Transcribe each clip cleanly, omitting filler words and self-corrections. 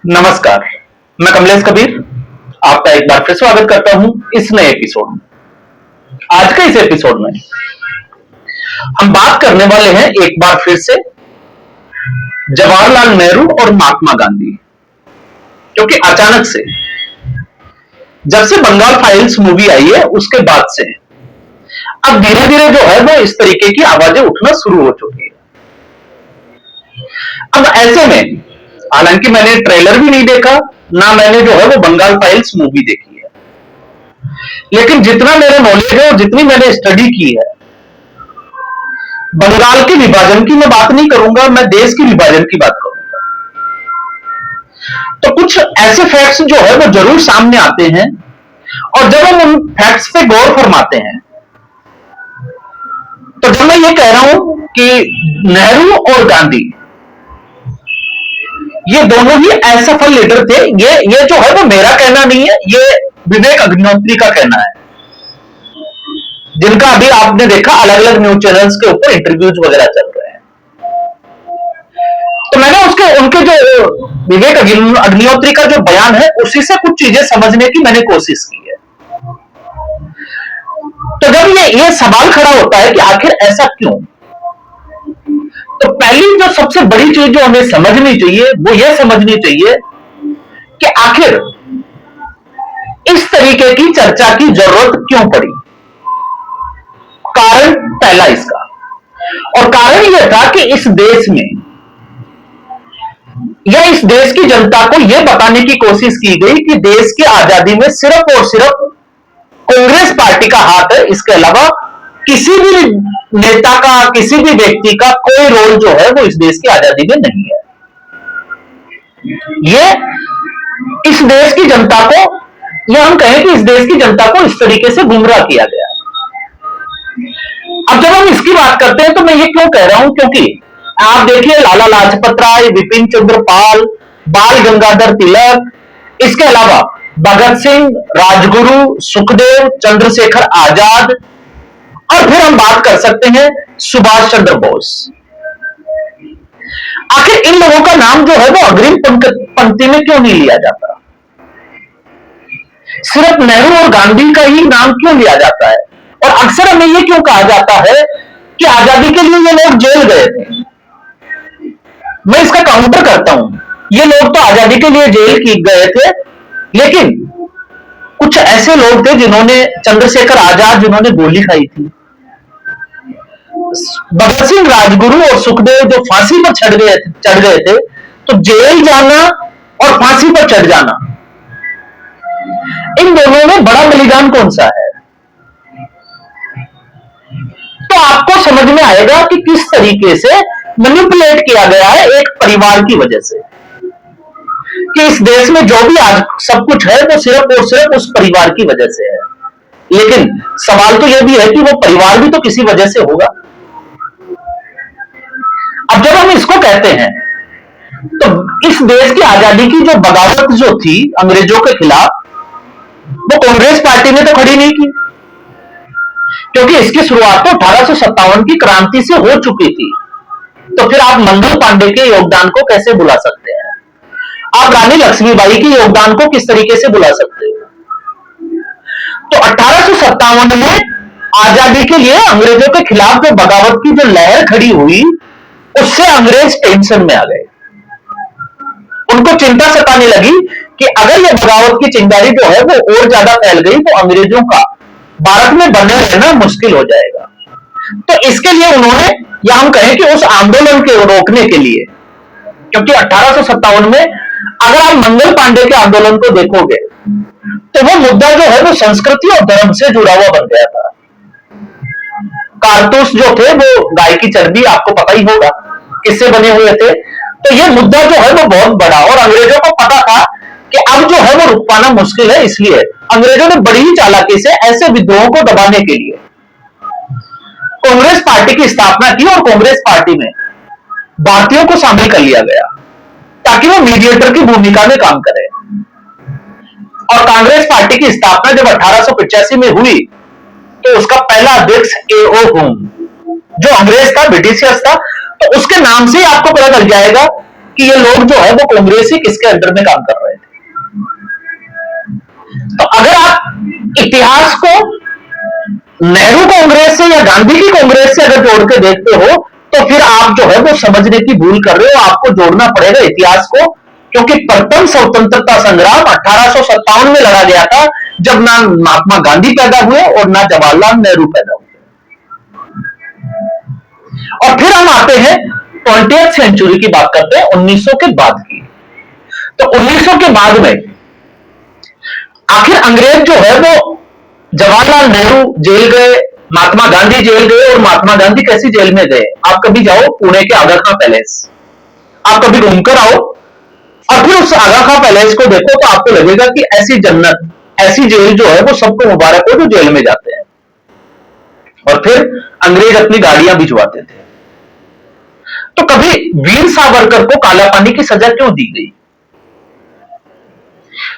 नमस्कार। मैं कमलेश कबीर आपका एक बार फिर स्वागत करता हूं इस नए एपिसोड में। आज के इस एपिसोड में हम बात करने वाले हैं एक बार फिर से जवाहरलाल नेहरू और महात्मा गांधी, क्योंकि अचानक से जब से बंगाल फाइल्स मूवी आई है उसके बाद से अब धीरे धीरे जो है वो इस तरीके की आवाजें उठना शुरू हो चुकी है। अब ऐसे में हालांकि मैंने ट्रेलर भी नहीं देखा, ना मैंने जो है वो बंगाल फाइल्स मूवी देखी है, लेकिन जितना मेरा नॉलेज है और जितनी मैंने स्टडी की है, बंगाल के विभाजन की मैं बात नहीं करूंगा, मैं देश के विभाजन की बात करूंगा। तो कुछ ऐसे फैक्ट्स जो है वो जरूर सामने आते हैं, और जब हम उन फैक्ट्स पे गौर फरमाते हैं तो जब मैं ये कह रहा हूं कि नेहरू और गांधी ये दोनों ही असफल लीडर थे, ये जो है वो मेरा कहना नहीं है, ये विवेक अग्निहोत्री का कहना है, जिनका अभी आपने देखा अलग अलग न्यूज चैनल्स के ऊपर इंटरव्यूज वगैरह चल रहे हैं। तो मैंने उनके जो विवेक अग्निहोत्री का जो बयान है उसी से कुछ चीजें समझने की मैंने कोशिश की है। तो जब ये सवाल खड़ा होता है कि आखिर ऐसा क्यों, तो पहली जो सबसे बड़ी चीज जो हमें समझनी चाहिए वो ये समझनी चाहिए कि आखिर इस तरीके की चर्चा की जरूरत क्यों पड़ी। कारण पहला इसका, और कारण यह था कि इस देश में या इस देश की जनता को यह बताने की कोशिश की गई कि देश की आजादी में सिर्फ और सिर्फ कांग्रेस पार्टी का हाथ है, इसके अलावा किसी भी नेता का, किसी भी व्यक्ति का कोई रोल जो है वो इस देश की आजादी में नहीं है। ये इस देश की जनता को, या हम कहें कि इस देश की जनता को इस तरीके से गुमराह किया गया। अब जब हम इसकी बात करते हैं तो मैं ये क्यों कह रहा हूं, क्योंकि आप देखिए लाला लाजपत राय, विपिन चंद्र पाल, बाल गंगाधर तिलक, इसके अलावा भगत सिंह, राजगुरु, सुखदेव, चंद्रशेखर आजाद, और फिर हम बात कर सकते हैं सुभाष चंद्र बोस। आखिर इन लोगों का नाम जो है वो अग्रिम पंक्ति में क्यों नहीं लिया जाता? सिर्फ नेहरू और गांधी का ही नाम क्यों लिया जाता है? और अक्सर हमें ये क्यों कहा जाता है कि आजादी के लिए ये लोग जेल गए थे? मैं इसका काउंटर करता हूं, ये लोग तो आजादी के लिए जेल गए थे, लेकिन कुछ ऐसे लोग थे जिन्होंने, चंद्रशेखर आजाद जिन्होंने गोली खाई थी, भगत सिंह, राजगुरु और सुखदेव जो फांसी पर चढ़ गए थे, तो जेल जाना और फांसी पर चढ़ जाना, इन दोनों में बड़ा बलिदान कौन सा है? तो आपको समझ में आएगा कि किस तरीके से मैनिपुलेट किया गया है एक परिवार की वजह से, कि इस देश में जो भी आज सब कुछ है वो सिर्फ और सिर्फ उस परिवार की वजह से है। लेकिन सवाल तो यह भी है कि वो परिवार भी तो किसी वजह से होगा। अब जब हम इसको कहते हैं तो इस देश की आजादी की जो बगावत जो थी अंग्रेजों के खिलाफ, वो कांग्रेस पार्टी ने तो खड़ी नहीं की, क्योंकि इसकी शुरुआत तो 1857 की क्रांति से हो चुकी थी। तो फिर आप मंगल पांडे के योगदान को कैसे भुला सकते हैं? आप रानी लक्ष्मीबाई के योगदान को किस तरीके से भुला सकते हो? तो 1857 में आजादी के लिए अंग्रेजों के खिलाफ जो बगावत की जो लहर खड़ी हुई, उससे अंग्रेज टेंशन में आ गए। उनको चिंता सताने लगी कि अगर यह बगावत की चिंगारी जो है वो और ज्यादा फैल गई तो अंग्रेजों का भारत में बने रहना मुश्किल हो जाएगा। तो इसके लिए उन्होंने, या हम कहें कि उस आंदोलन को रोकने के लिए, क्योंकि 1857 में अगर आप मंगल पांडे के आंदोलन को देखोगे तो वो मुद्दा जो है वो संस्कृति और धर्म से जुड़ा हुआ बन गया था। कारतूस जो थे वो गाय की चर्बी, आपको पता ही होगा किससे बने हुए थे। तो ये मुद्दा जो है वो बहुत बड़ा, और अंग्रेजों को पता था कि अब जो है वो रुक पाना मुश्किल है, इसलिए अंग्रेजों ने बड़ी ही चालाकी से ऐसे विद्रोहों को दबाने के लिए कांग्रेस पार्टी की स्थापना की, और कांग्रेस पार्टी में भारतीयों को शामिल कर लिया गया ताकि वो मीडिएटर की भूमिका में काम करे। और कांग्रेस पार्टी की स्थापना जब 1885 में हुई तो उसका पहला अध्यक्ष A.O. होम, जो अंग्रेज था, ब्रिटिशियर्स था, तो उसके नाम से ही आपको पता लग जाएगा कि ये लोग जो है वो कांग्रेस ही किसके अंडर में काम कर रहे थे। तो अगर आप इतिहास को नेहरू कांग्रेस से या गांधी की कांग्रेस से अगर जोड़ के देखते हो तो फिर आप जो है वो समझने की भूल कर रहे हो। आपको जोड़ना पड़ेगा इतिहास को, क्योंकि प्रथम स्वतंत्रता संग्राम 1857 में लड़ा गया था, जब ना महात्मा गांधी पैदा हुए और ना जवाहरलाल नेहरू पैदा हुए। और फिर हम आते हैं 20th सेंचुरी की बात करते हैं, 1900 के बाद की। तो 1900 के बाद में आखिर अंग्रेज जो है वो जवाहरलाल नेहरू जेल गए, महात्मा गांधी जेल गए। और महात्मा गांधी कैसी जेल में गए? आप कभी जाओ पुणे के आगा खां पैलेस, आप कभी घूमकर आओ और फिर उस आगा खां पैलेस को देखो तो आपको लगेगा कि ऐसी जन्नत, ऐसी जेल जो है वो सबको मुबारक हो जो जेल में जाते हैं। और फिर अंग्रेज अपनी गाड़ियां भिजवाते थे। तो कभी वीर सावरकर को काला पानी की सजा क्यों दी गई?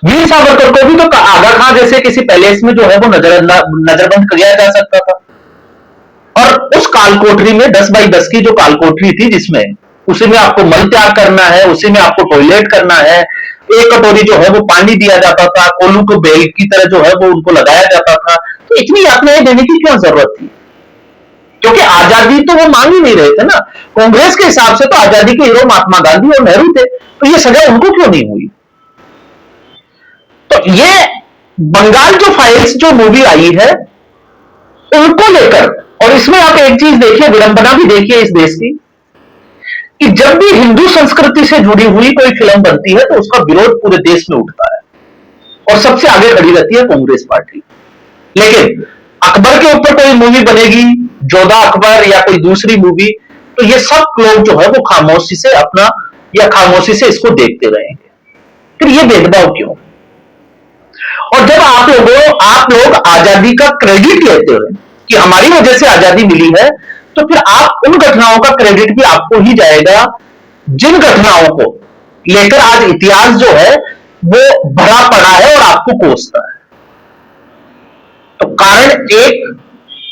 वीर सावरकर को भी तो आगा खां जैसे किसी पैलेस में जो है वो नजरबंद किया जा सकता था। और उस कालकोठरी में 10 बाई 10 की जो कालकोठरी थी, जिसमें उसी में आपको मल त्याग करना है, उसी में आपको टॉयलेट करना है, एक कटोरी जो है वो पानी दिया जाता था, कोलू को बेल की तरह जो है वो उनको लगाया जाता था। तो इतनी यातनाएं देने की क्यों जरूरत थी? क्योंकि आजादी तो वो मांग ही नहीं रहे थे ना। कांग्रेस के हिसाब से तो आजादी के हीरो महात्मा गांधी और नेहरू थे, तो ये सजा उनको क्यों नहीं हुई? तो ये बंगाल जो फाइल्स जो मूवी आई है उनको लेकर, और इसमें आप एक चीज देखिए, विडंबना भी देखिए इस देश की, कि जब भी हिंदू संस्कृति से जुड़ी हुई कोई फिल्म बनती है तो उसका विरोध पूरे देश में उठता है और सबसे आगे खड़ी रहती है कांग्रेस पार्टी। लेकिन अकबर के ऊपर कोई मूवी बनेगी, जोधा अकबर या कोई दूसरी मूवी, तो ये सब लोग जो है वो खामोशी से अपना या खामोशी से इसको देखते रहेंगे। फिर ये भेदभाव क्यों? और जब आप लोग आजादी का क्रेडिट लेते हो कि हमारी वजह से आजादी मिली है, तो फिर आप उन घटनाओं का क्रेडिट भी आपको ही जाएगा जिन घटनाओं को लेकर आज इतिहास जो है वो भरा पड़ा है और आपको कोसता है। तो कारण एक,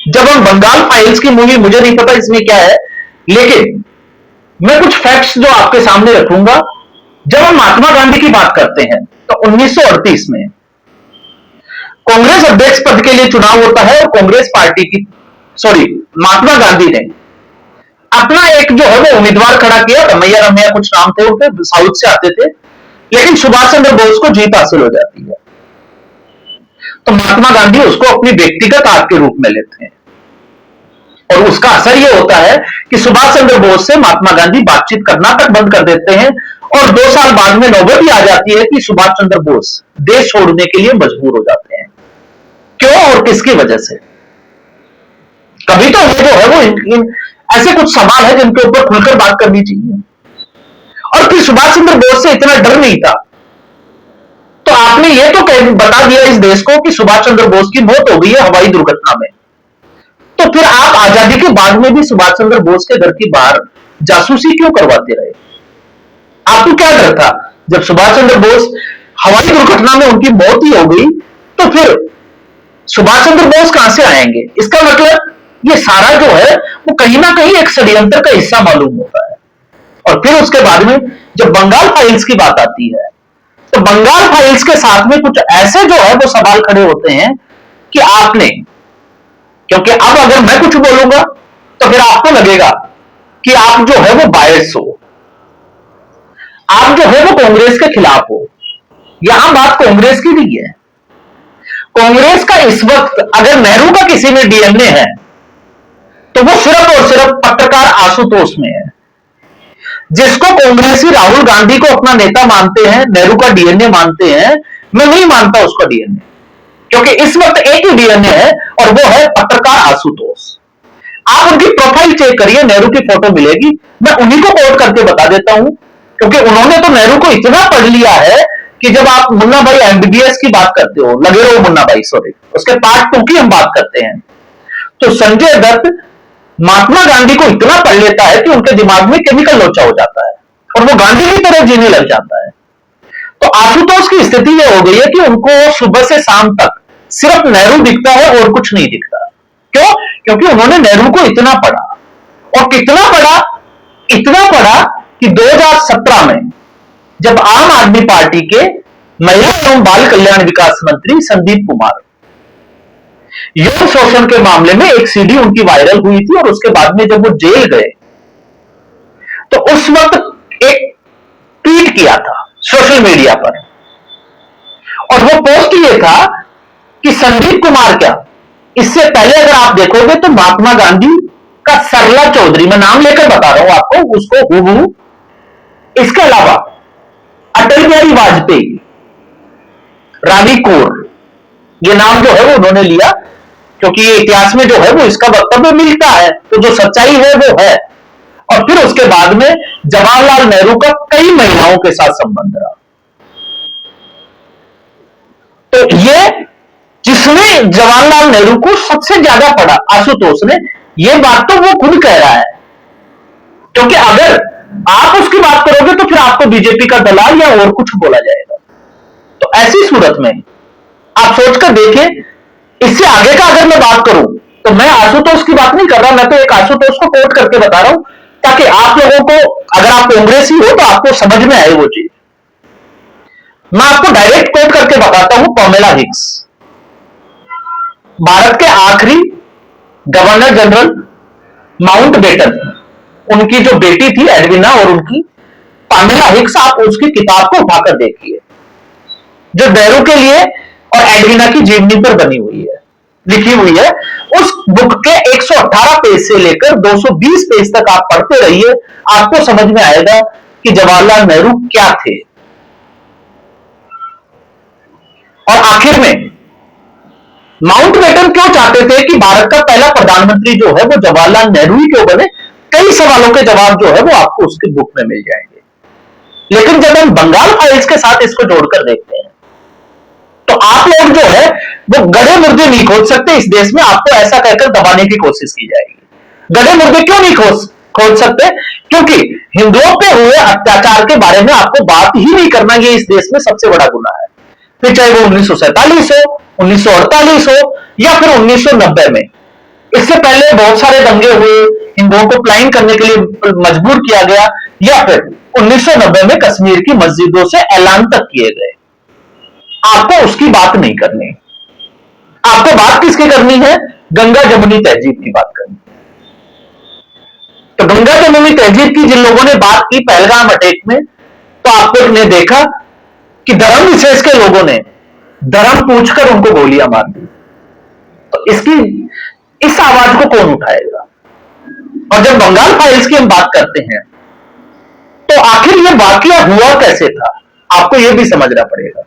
जब हम बंगाल फाइल्स की मूवी, मुझे नहीं पता इसमें क्या है, लेकिन मैं कुछ फैक्ट्स जो आपके सामने रखूंगा। जब हम महात्मा गांधी की बात करते हैं तो 1938 में कांग्रेस अध्यक्ष पद के लिए चुनाव होता है और कांग्रेस पार्टी की, महात्मा गांधी ने अपना एक जो है वो उम्मीदवार खड़ा किया। रमैया रमैया कुछ नाम थे उनके, साउथ से आते थे, लेकिन सुभाष चंद्र बोस को जीत हासिल हो जाती है। तो महात्मा गांधी उसको अपनी व्यक्तिगत हार के रूप में लेते हैं और उसका असर यह होता है कि सुभाष चंद्र बोस से महात्मा गांधी बातचीत करना तक बंद कर देते हैं। और 2 साल बाद में नौबत ही आ जाती है कि सुभाष चंद्र बोस देश छोड़ने के लिए मजबूर हो जाते हैं। क्यों और किसकी वजह से? कभी तो हमें जो है वो ऐसे कुछ सवाल है जिनके ऊपर खुलकर बात करनी चाहिए। और फिर सुभाष चंद्र बोस से इतना डर नहीं था, तो आपने ये तो बता दिया इस देश को कि सुभाष चंद्र बोस की मौत हो गई है हवाई दुर्घटना में, तो फिर आप आजादी के बाद में भी सुभाष चंद्र बोस के घर की बाहर जासूसी क्यों करवाते रहे? आपको क्या डर था? जब सुभाष चंद्र बोस हवाई दुर्घटना में उनकी मौत ही हो गई, तो फिर सुभाष चंद्र बोस कहां से आएंगे? इसका मतलब ये सारा जो है वो कहीं ना कहीं एक षड्यंत्र का हिस्सा मालूम होता है। और फिर उसके बाद में जब बंगाल फाइल्स की बात आती है, तो बंगाल फाइल्स के साथ में कुछ ऐसे जो है वो सवाल खड़े होते हैं कि आपने, क्योंकि अब अगर मैं कुछ बोलूंगा तो फिर आपको लगेगा कि आप जो है वो बायस हो, आप जो है वो कांग्रेस के खिलाफ हो। यहां बात कांग्रेस की नहीं है। कांग्रेस का इस वक्त अगर नेहरू का किसी में डीएनए है तो वो सिर्फ और सिर्फ पत्रकार आशुतोष में है, जिसको कांग्रेसी राहुल गांधी को अपना नेता मानते हैं, नेहरू का डीएनए मानते हैं। मैं नहीं मानता उसका डीएनए, क्योंकि इस वक्त एक ही डीएनए है और वो है पत्रकार आशुतोष। आप उनकी प्रोफाइल चेक करिए, नेहरू की फोटो मिलेगी। मैं उन्हीं को कोट करके बता देता हूं, क्योंकि उन्होंने तो नेहरू को इतना पढ़ लिया है कि जब आप मुन्ना भाई एमबीबीएस की बात करते हो, लगे रहो मुन्ना भाई, उसके पार्ट 2 की हम बात करते हैं, तो संजय दत्त महात्मा गांधी को इतना पढ़ लेता है कि उनके दिमाग में केमिकल लोचा हो जाता है और वो गांधी की तरह जीने लग जाता है। तो आशुतोष की स्थिति यह हो गई है कि उनको सुबह से शाम तक सिर्फ नेहरू दिखता है और कुछ नहीं दिखता। क्यों? क्योंकि उन्होंने नेहरू को इतना पढ़ा, और कितना पढ़ा, इतना पढ़ा कि 2017 में जब आम आदमी पार्टी के महिला एवं बाल कल्याण विकास मंत्री संदीप कुमार यौन शोषण के मामले में एक सीडी उनकी वायरल हुई थी, और उसके बाद में जब वो जेल गए तो उस वक्त एक ट्वीट किया था सोशल मीडिया पर, और वो पोस्ट ये था कि संदीप कुमार क्या, इससे पहले अगर आप देखोगे तो महात्मा गांधी का सरला चौधरी, मैं नाम लेकर बता रहा हूं आपको, उसको हूबहू, इसके अलावा अटल बिहारी वाजपेयी, रानी कौर, ये नाम जो है वो उन्होंने लिया, क्योंकि ये इतिहास में जो है वो इसका वक्तव्य मिलता है, तो जो सच्चाई है वो है। और फिर उसके बाद में जवाहरलाल नेहरू का कई महिलाओं के साथ संबंध रहा। तो ये जिसने जवाहरलाल नेहरू को सबसे ज्यादा पढ़ा, आशुतोष ने, ये बात तो वो खुद कह रहा है, क्योंकि अगर आप उसकी बात करोगे तो फिर आपको बीजेपी का दलाल या और कुछ बोला जाएगा। तो ऐसी सूरत में आप सोचकर देखें, इससे आगे का अगर मैं बात करूं तो मैं आशुतोष की बात नहीं कर रहा, मैं तो एक आशुतोष को कोट करके बता रहा हूं, ताकि आप लोगों को, अगर आप कांग्रेसी हो तो आपको समझ में आए वो चीज। मैं आपको डायरेक्ट कोट करके बताता हूं, पामेला हिक्स, भारत के आखिरी गवर्नर जनरल माउंटबेटन, उनकी जो बेटी थी एडविना और उनकी पामेला हिक्स, आप उसकी किताब को उठाकर देखिए, जो नेहरू के लिए और एडविना की जीवनी पर बनी हुई है, लिखी हुई है। उस बुक के 118 पेज से लेकर 220 पेज तक आप पढ़ते रहिए, आपको समझ में आएगा कि जवाहरलाल नेहरू क्या थे। और आखिर में माउंटबेटन क्यों चाहते थे कि भारत का पहला प्रधानमंत्री जो है वो जवाहरलाल नेहरू ही क्यों बने, कई सवालों के जवाब जो है वो आपको उसकी बुक में मिल जाएंगे। लेकिन जब हम बंगाल फाइल्स के साथ इसको जोड़कर देखते हैं तो आप लोग जो है वो गधे मुर्दे नहीं खोज सकते इस देश में, आपको ऐसा कहकर दबाने की कोशिश की जाएगी। गधे मुर्दे क्यों नहीं खोज सकते? क्योंकि हिंदुओं पे हुए अत्याचार के बारे में आपको बात ही नहीं करना, ये इस देश में सबसे बड़ा गुनाह है। फिर चाहे वो 1947 हो, 1948 हो या फिर 1990 में, इससे पहले बहुत सारे दंगे हुए, हिंदुओं को पलायन करने के लिए मजबूर किया गया, या फिर 1990 में कश्मीर की मस्जिदों से ऐलान तक किए गए। आपको उसकी बात नहीं करनी, आपको बात किसकी करनी है? गंगा जमुनी तहजीब की बात करनी। तो गंगा जमुनी तहजीब की जिन लोगों ने बात की पहलगाम अटैक में, तो आपने देखा कि धर्म विशेष के लोगों ने धर्म पूछकर उनको गोलियां मार दी। तो इस आवाज को कौन उठाएगा? और जब बंगाल फाइल्स की हम बात करते हैं तो आखिर ये वाकया हुआ कैसे था, आपको यह भी समझना पड़ेगा।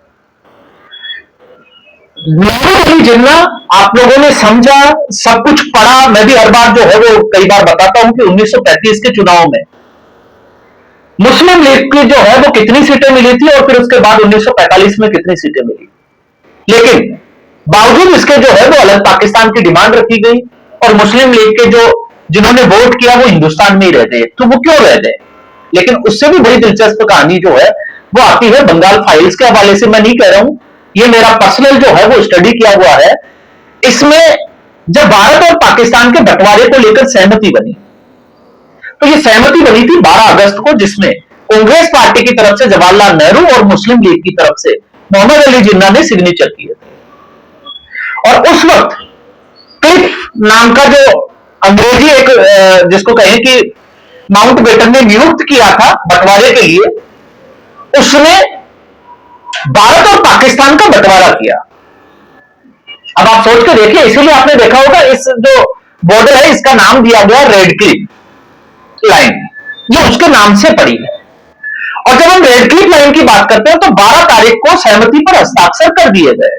मोहम्मद अली जिन्ना आप लोगों ने समझा, सब कुछ पढ़ा, मैं भी हर बार जो है वो कई बार बताता हूं कि 1935 के चुनाव में मुस्लिम लीग की जो है वो कितनी सीटें मिली थी और फिर उसके बाद 1945 में कितनी सीटें मिली, लेकिन बावजूद इसके जो है वो अलग पाकिस्तान की डिमांड रखी गई और मुस्लिम लीग के जो जिन्होंने वोट किया वो हिंदुस्तान में ही रह गए। तो वो क्यों रह गए? लेकिन उससे भी बड़ी दिलचस्प कहानी जो है वो आती है बंगाल फाइल्स के हवाले से। मैं नहीं कह रहा हूं, ये मेरा पर्सनल जो है वो स्टडी किया हुआ है। इसमें जब भारत और पाकिस्तान के बंटवारे को लेकर सहमति बनी, तो ये सहमति बनी थी 12 अगस्त को, जिसमें कांग्रेस पार्टी की तरफ से जवाहरलाल नेहरू और मुस्लिम लीग की तरफ से मोहम्मद अली जिन्ना ने सिग्नेचर किए थे। और उस वक्त क्लिफ नाम का जो अंग्रेजी एक जिसको कहें कि माउंटबेटन ने नियुक्त किया था बंटवारे के लिए, उसने भारत और पाकिस्तान का बंटवारा किया। अब आप सोच के देखिए, इसीलिए आपने देखा होगा इस जो बॉर्डर है इसका नाम दिया गया रेड क्लिफ लाइन, ये उसके नाम से पड़ी है। और जब हम रेड क्लिफ लाइन की बात करते हैं तो 12 तारीख को सहमति पर हस्ताक्षर कर दिए गए,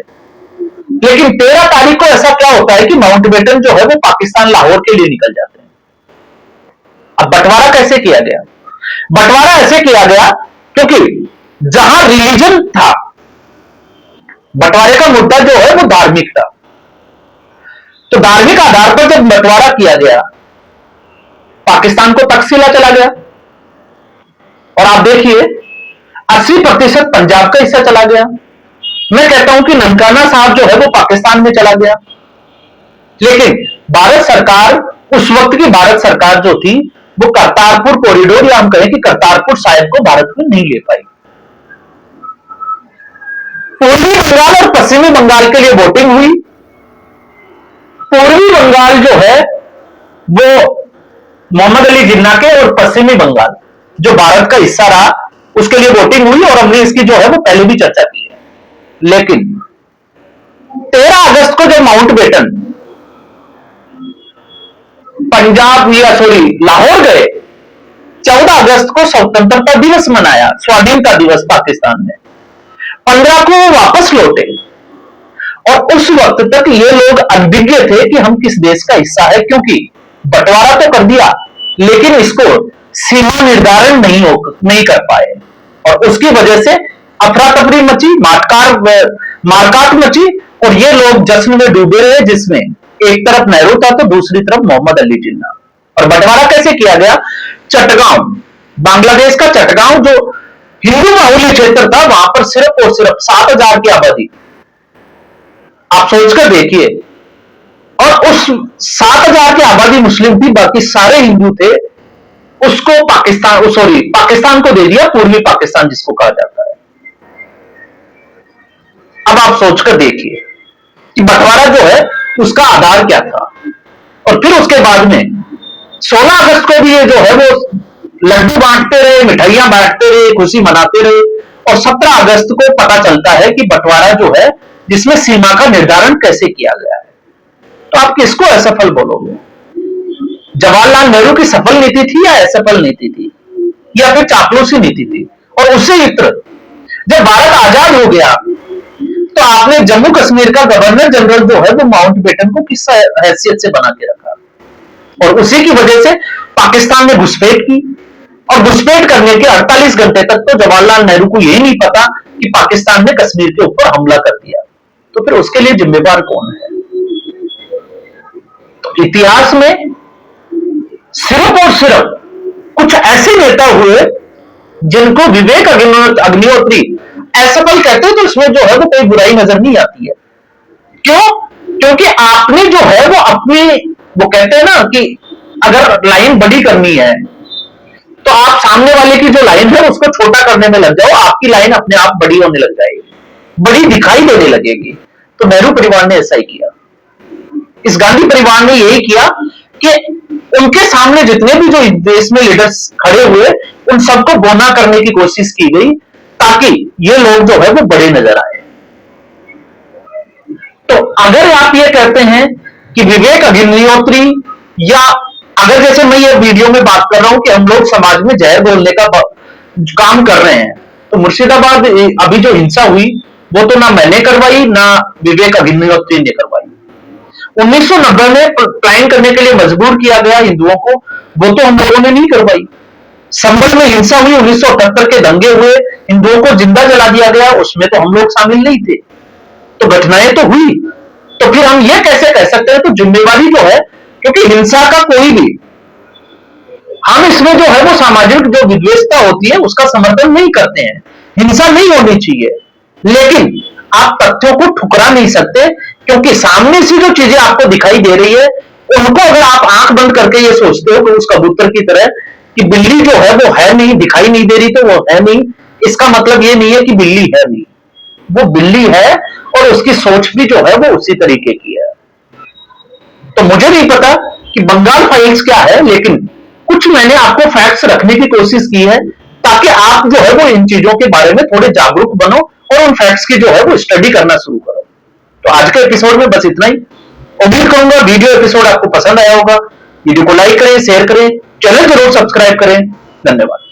लेकिन 13 तारीख को ऐसा क्या होता है कि माउंटबेटन जो है वो पाकिस्तान लाहौर के लिए निकल जाते हैं। अब बंटवारा कैसे किया गया? बंटवारा ऐसे किया गया क्योंकि जहां रिलीजन था, बंटवारे का मुद्दा जो है वो धार्मिक था, तो धार्मिक आधार पर जब बंटवारा किया गया, पाकिस्तान को तकसीला चला गया। और आप देखिए 80% पंजाब का हिस्सा चला गया। मैं कहता हूं कि ननकाना साहब जो है वो पाकिस्तान में चला गया। लेकिन भारत सरकार, उस वक्त की भारत सरकार जो थी, वो करतारपुर कॉरिडोर या हम कहें कि करतारपुर साहिब को भारत में नहीं ले पाई। पूर्वी बंगाल और पश्चिमी बंगाल के लिए वोटिंग हुई। पूर्वी बंगाल जो है वो मोहम्मद अली जिन्ना के और पश्चिमी बंगाल जो भारत का हिस्सा रहा उसके लिए वोटिंग हुई और हमने इसकी जो है वो पहले भी चर्चा की है। लेकिन 13 अगस्त को जब माउंटबेटन पंजाब या लाहौर गए, 14 अगस्त को स्वतंत्रता दिवस मनाया, स्वाधीनता दिवस पाकिस्तान में, 15 को वापस लौटे और उस वक्त तक ये लोग अनभिज्ञ थे कि हम किस देश का हिस्सा है, क्योंकि बंटवारा तो कर दिया लेकिन इसको सीमा निर्धारण नहीं कर पाए और उसकी वजह से अफरा तफरी मची, मारकाट मची और ये लोग जश्न में डूबे रहे, जिसमें एक तरफ नेहरू था तो दूसरी तरफ मोहम्मद अली जिन्ना। और बंटवारा कैसे किया गया? चटगांव, बांग्लादेश का चटगांव जो हिंदू बाहुल्य क्षेत्र था, वहां पर सिर्फ और सिर्फ 7,000 की आबादी, आप सोचकर देखिए, और उस 7,000 की आबादी मुस्लिम थी, बाकी सारे हिंदू थे। उसको पाकिस्तान को दे दिया, पूर्वी पाकिस्तान जिसको कहा जाता है। अब आप सोचकर देखिए कि बंटवारा जो है उसका आधार क्या था। और फिर उसके बाद में 16 अगस्त को भी ये जो है वो लड्डू बांटते रहे, मिठाइयां बांटते रहे, खुशी मनाते रहे और 17 अगस्त को पता चलता है कि बंटवारा जो है जिसमें सीमा का निर्धारण कैसे किया गया है। तो आप किसको असफल बोलोगे? जवाहरलाल नेहरू की सफल नीति थी या असफल नीति थी या फिर चापलूसी नीति थी? और उससे इत्र जब भारत आजाद हो गया तो आपने जम्मू कश्मीर का गवर्नर जनरल जो है वो माउंटबेटन को किस हैसियत से बना के रखा और उसी की वजह से पाकिस्तान ने घुसपैठ की और घुसपैठ करने के 48 घंटे तक तो जवाहरलाल नेहरू को यही नहीं पता कि पाकिस्तान ने कश्मीर के ऊपर हमला कर दिया। तो फिर उसके लिए जिम्मेवार कौन है? तो इतिहास में सिर्फ और सिर्फ कुछ ऐसे नेता हुए जिनको विवेक अग्निहोत्री असफल कहते हैं, तो इसमें जो है वो कोई बुराई नजर नहीं आती है। क्यों? क्योंकि आपने जो है वो अपनी, वो कहते हैं ना कि अगर लाइन बड़ी करनी है तो आप सामने वाले की जो लाइन है उसको छोटा करने में लग जाओ, आपकी लाइन अपने आप बड़ी होने लग जाएगी, बड़ी दिखाई देने लगेगी। तो नेहरू परिवार ने ऐसा ही किया, इस गांधी परिवार ने यही किया कि उनके सामने जितने भी जो देश में लीडर्स खड़े हुए उन सबको बोना करने की कोशिश की गई ताकि ये लोग जो है वो बड़े नजर आए। तो अगर आप ये कहते हैं कि विवेक अग्निहोत्री, या अगर जैसे मैं ये वीडियो में बात कर रहा हूं कि हम लोग समाज में जहर बोलने का काम कर रहे हैं, तो मुर्शिदाबाद अभी जो हिंसा हुई वो तो ना मैंने करवाई ना विवेक अग्निहोत्री ने करवाई। 1990 में प्लान करने के लिए मजबूर किया गया हिंदुओं को, वो तो हम लोगों ने नहीं करवाई। संभल में हिंसा हुई, 1978 के दंगे हुए, हिंदुओं को जिंदा जला दिया गया, उसमें तो हम लोग शामिल नहीं थे। तो घटनाएं तो हुई, तो फिर हम ये कैसे कह सकते हैं? तो जिम्मेवारी जो है, क्योंकि हिंसा का कोई भी, हम इसमें जो है वो सामाजिक जो विद्वेषता होती है उसका समर्थन नहीं करते हैं, हिंसा नहीं होनी चाहिए, लेकिन आप तथ्यों को ठुकरा नहीं सकते, क्योंकि सामने से जो चीजें आपको दिखाई दे रही है उनको अगर आप आंख बंद करके ये सोचते हो कि उस कबूतर की तरह कि बिल्ली जो है वो है नहीं, दिखाई नहीं दे रही तो वो है नहीं, इसका मतलब ये नहीं है कि बिल्ली है नहीं, वो बिल्ली है और उसकी सोच भी जो है वो उसी तरीके की है। तो मुझे नहीं पता कि बंगाल फाइल्स क्या है, लेकिन कुछ मैंने आपको फैक्ट्स रखने की कोशिश की है ताकि आप जो है वो इन चीजों के बारे में थोड़े जागरूक बनो और उन फैक्ट्स की जो है वो स्टडी करना शुरू करो। तो आज के एपिसोड में बस इतना ही। उम्मीद करूंगा वीडियो एपिसोड आपको पसंद आया होगा। वीडियो को लाइक करें, शेयर करें, चैनल जरूर सब्सक्राइब करें। धन्यवाद।